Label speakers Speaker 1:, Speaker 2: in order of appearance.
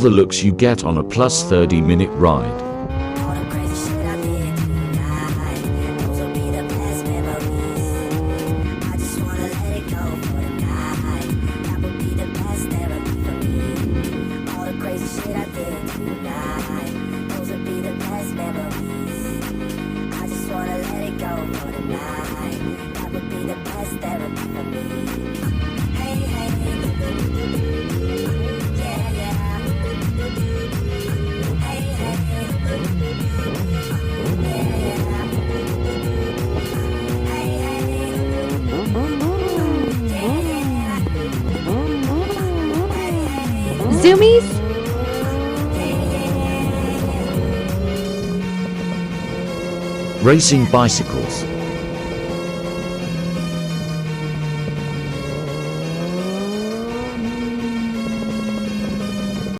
Speaker 1: the looks you get on a plus 30-minute ride.
Speaker 2: All the crazy shit I did tonight, those will be the best memories. I just wanna let it go for the night. That would be the best therapy for me. All the crazy shit I did tonight, those will be the best memories. I just wanna let it go for the night. That would be the best therapy for me. Hey, hey, yeah, yeah. Hey, hey.
Speaker 3: Zoomies?
Speaker 1: Racing bicycles.